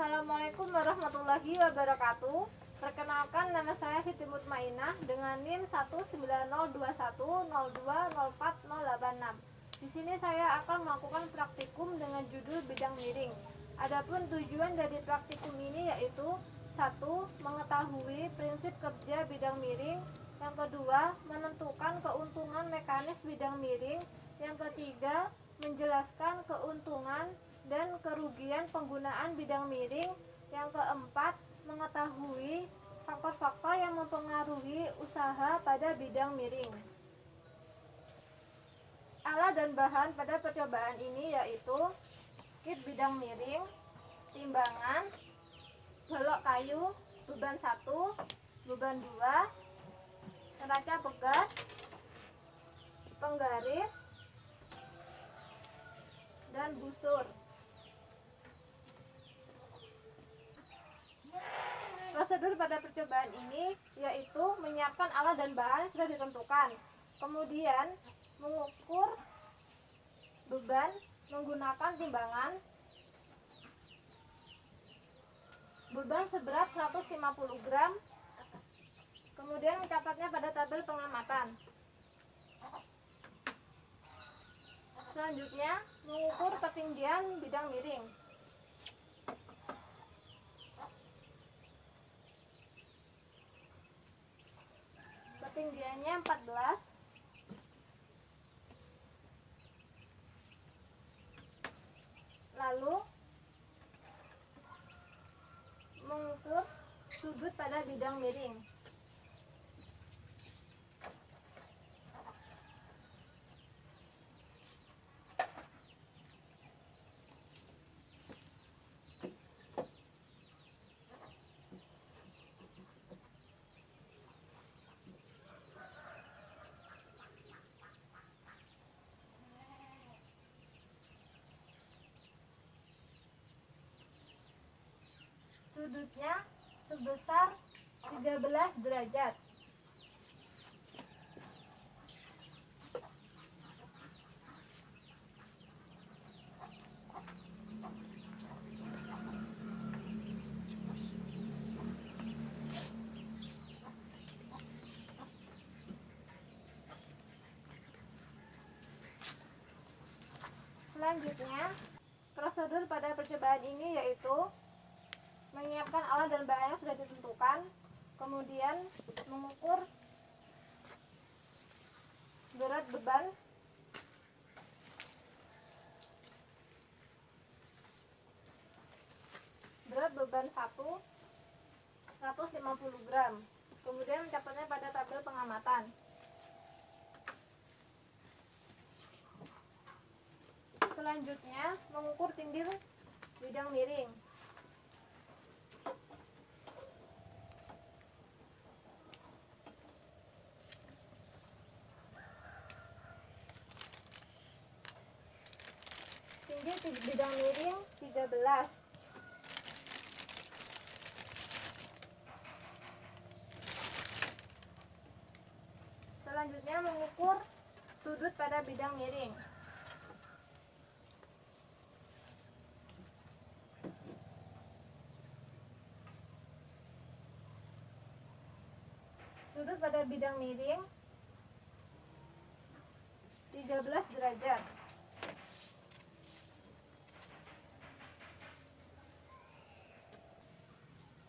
Assalamualaikum warahmatullahi wabarakatuh. Perkenalkan, nama saya Siti Mutmainah dengan NIM 19021020486. Di sini saya akan melakukan praktikum dengan judul bidang miring. Adapun tujuan dari praktikum ini yaitu: 1. Mengetahui prinsip kerja bidang miring. Yang kedua, menentukan keuntungan mekanis bidang miring. Yang ketiga, menjelaskan keuntungan dan kerugian penggunaan bidang miring. Yang keempat, mengetahui faktor-faktor yang mempengaruhi usaha pada bidang miring. Alat dan bahan pada percobaan ini yaitu kit bidang miring, timbangan, golok kayu, beban 1, beban 2, neraca pegas, penggaris, dan busur. Prosedur pada percobaan ini yaitu menyiapkan alat dan bahan yang sudah ditentukan, kemudian mengukur beban menggunakan timbangan, beban seberat 150 gram, kemudian mencatatnya pada tabel pengamatan. Selanjutnya, mengukur ketinggian bidang miring. Ketinggiannya 14, lalu mengukur sudut pada bidang miring. Sudutnya sebesar 13 derajat. Selanjutnya, prosedur pada percobaan ini yaitu menyiapkan alat dan bahan yang sudah ditentukan, kemudian mengukur berat beban, berat beban 150 gram, kemudian mencatatnya pada tabel pengamatan. Selanjutnya, mengukur tinggi bidang miring. Tinggi bidang miring 13. Selanjutnya, mengukur sudut pada bidang miring. Sudut pada bidang miring 13 derajat.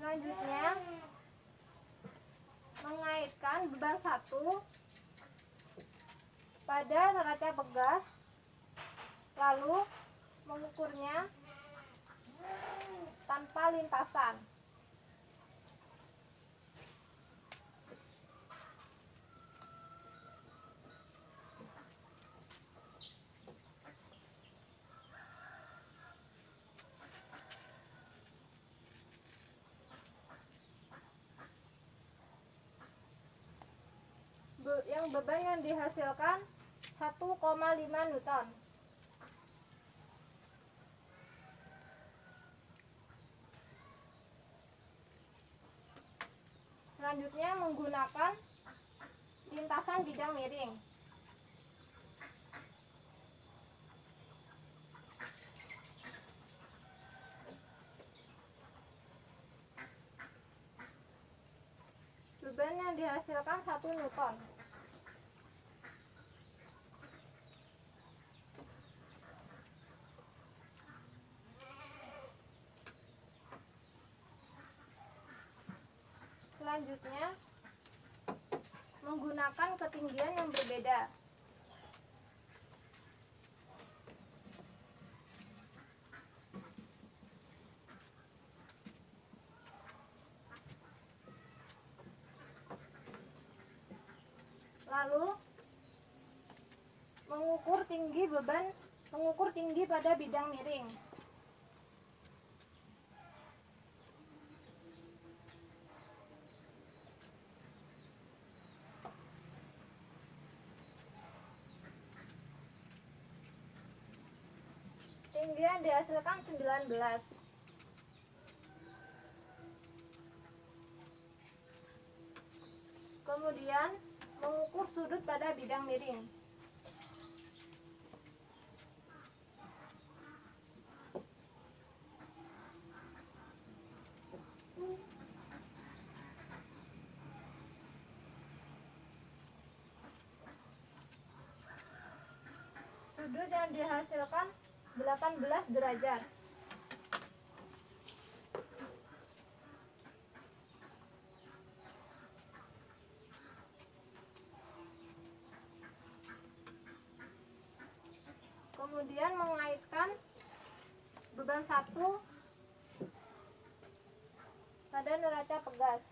Selanjutnya, mengaitkan beban 1 pada neraca pegas, lalu mengukurnya tanpa lintasan. Yang beban yang dihasilkan 1,5 Newton. Selanjutnya, menggunakan lintasan bidang miring. beban yang dihasilkan 1 Newton. Selanjutnya, menggunakan ketinggian yang berbeda. Lalu, mengukur tinggi pada bidang miring. Tinggi yang dihasilkan 19. Kemudian mengukur sudut pada bidang miring. Sudut yang dihasilkan 18 derajat. Kemudian mengaitkan beban 1 pada neraca pegas.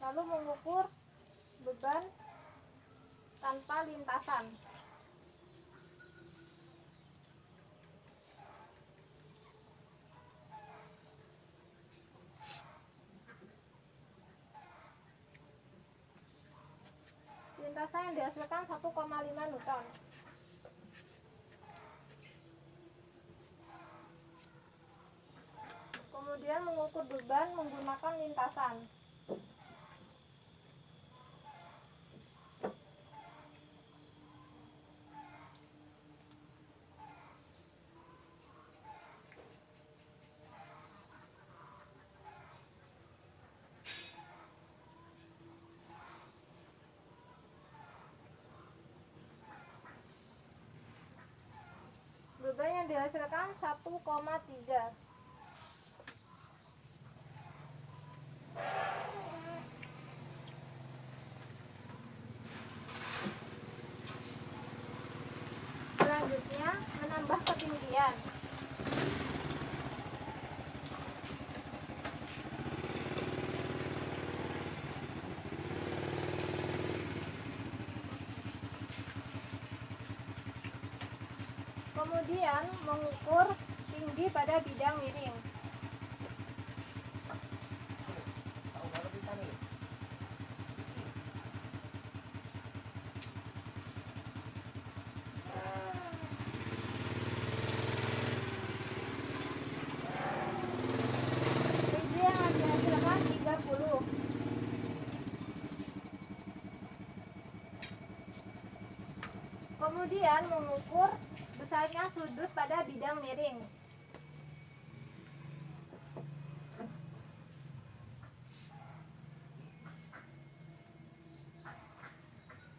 Lalu mengukur beban tanpa lintasan. Lintasan yang dihasilkan 1,5 Newton. Kemudian mengukur beban menggunakan lintasan. Beban yang dihasilkan 1,3. Selanjutnya, menambah ketinggian. Kemudian mengukur tinggi pada bidang miring. Tinggi yang dihasilkan 30. Kemudian mengukur besarnya sudut pada bidang miring.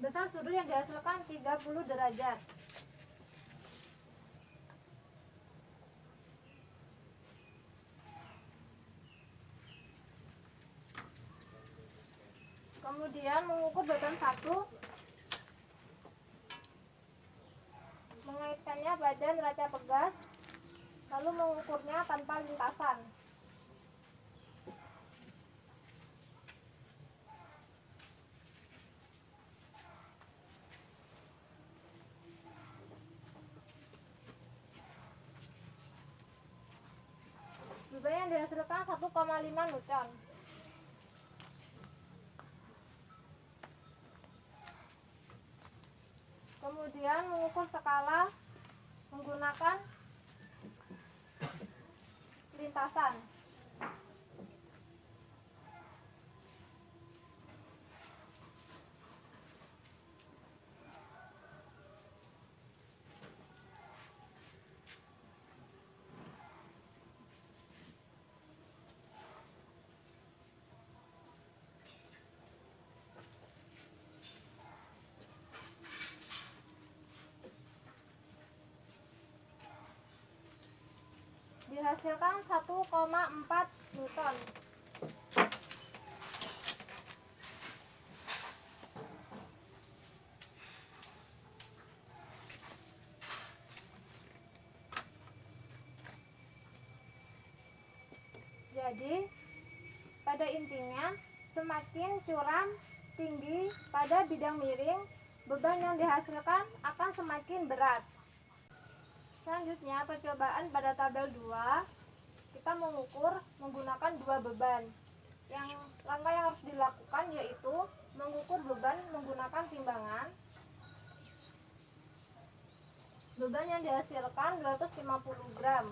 Besar sudut yang dihasilkan 30 derajat. Kemudian mengukur beban 1, mengaitkannya pada neraca pegas, lalu mengukurnya tanpa lintasan. Beban yang dihasilkan 1,5 Newton. Kemudian mengukur skala menggunakan lintasan. menghasilkan 1,4 Newton. Jadi pada intinya semakin curam tinggi pada bidang miring, beban yang dihasilkan akan semakin berat. Selanjutnya percobaan pada tabel 2, kita mengukur menggunakan dua beban. Langkah yang harus dilakukan yaitu mengukur beban menggunakan timbangan. Beban yang dihasilkan 250 gram.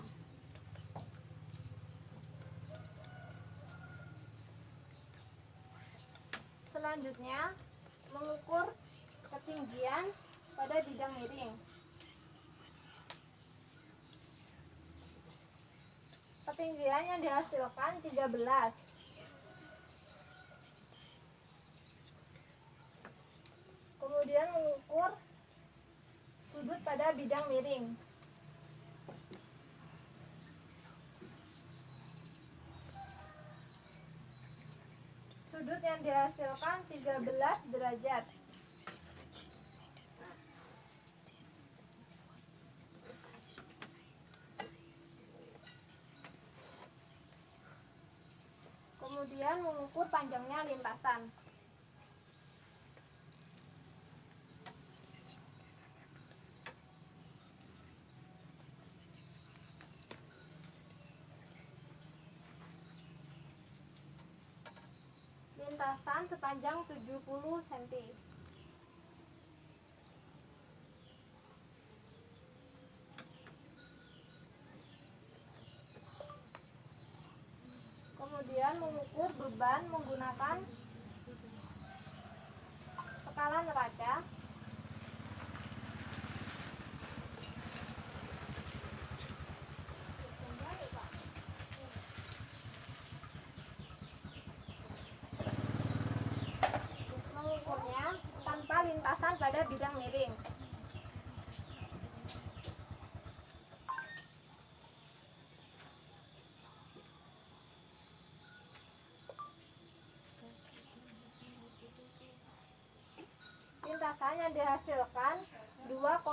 Selanjutnya mengukur ketinggian pada bidang miring. Ketinggian yang dihasilkan 13. Kemudian mengukur sudut pada bidang miring. Sudut yang dihasilkan 13 derajat. Kemudian mengukur panjangnya lintasan. Lintasan sepanjang 70 cm. Kemudian mengukur beban menggunakan skala neraca. Mengukurnya tanpa lintasan pada bidang miring. Lintasan yang dihasilkan 2,5.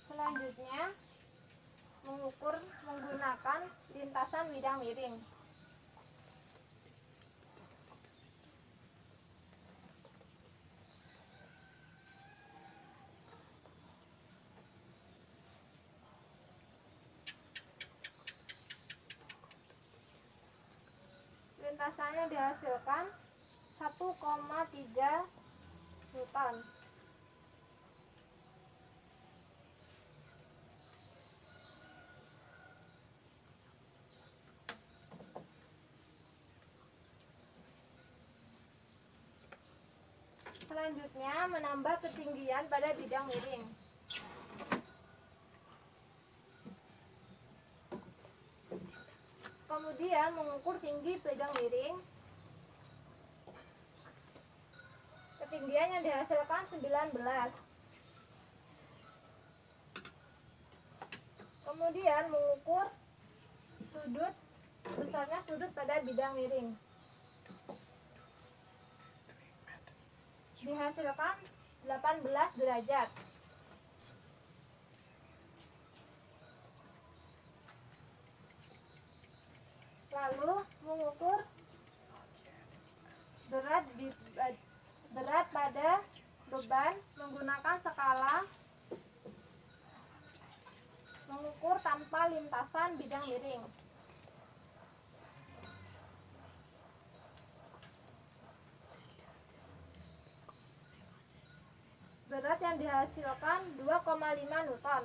Selanjutnya mengukur menggunakan lintasan bidang miring. Lintasannya dihasilkan 1,3 Newton. Selanjutnya menambah ketinggian pada bidang miring. Kemudian mengukur tinggi bidang miring. Ketinggian yang dihasilkan 19. Kemudian mengukur sudut, besarnya sudut pada bidang miring. Dihasilkan 18 derajat. Lalu mengukur berat pada beban menggunakan skala. Mengukur tanpa lintasan bidang miring. Berat yang dihasilkan 2,5 Newton.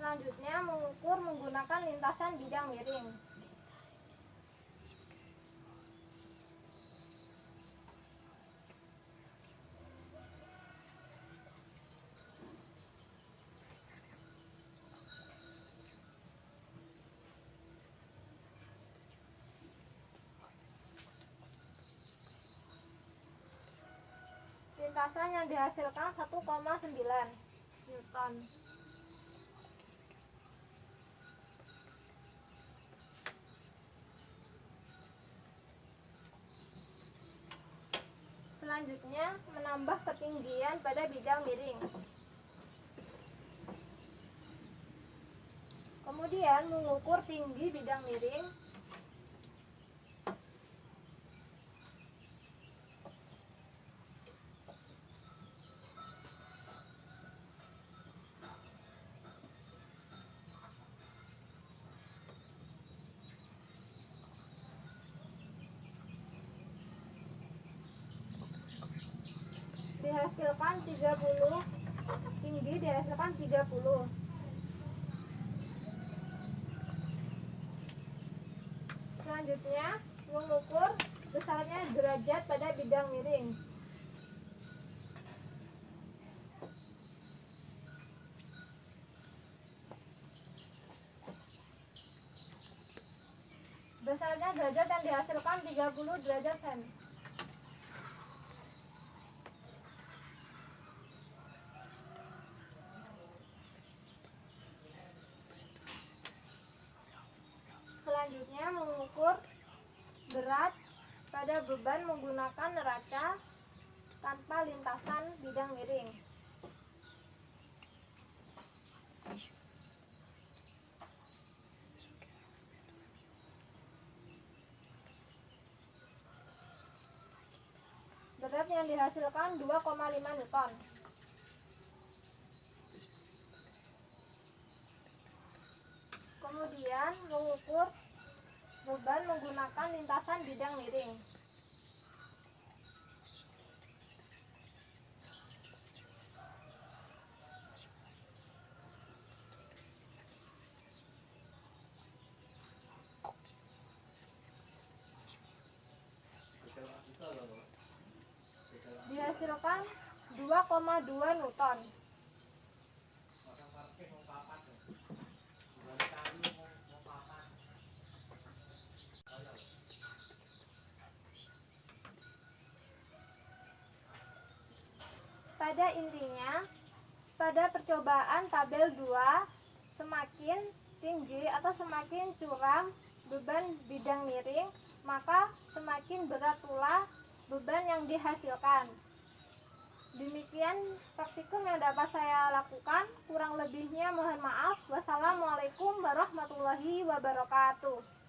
Selanjutnya mengukur menggunakan lintasan bidang miring. yang dihasilkan 1,9 Newton. Selanjutnya, menambah ketinggian pada bidang miring. Kemudian mengukur tinggi bidang miring. Dihasilkan 30, tinggi dihasilkan 30. Selanjutnya, mengukur besarnya derajat pada bidang miring. Besarnya derajat yang dihasilkan 30 derajat Celcius. Selanjutnya, mengukur berat pada beban menggunakan neraca tanpa lintasan bidang miring. Berat yang dihasilkan 2,5 Newton. Kemudian mengukur beban menggunakan lintasan bidang miring. Dihasilkan 2,2 Newton. Pada intinya, pada percobaan tabel 2, semakin tinggi atau semakin curam beban bidang miring, maka semakin berat pula beban yang dihasilkan. Demikian praktikum yang dapat saya lakukan, kurang lebihnya mohon maaf. Wassalamualaikum warahmatullahi wabarakatuh.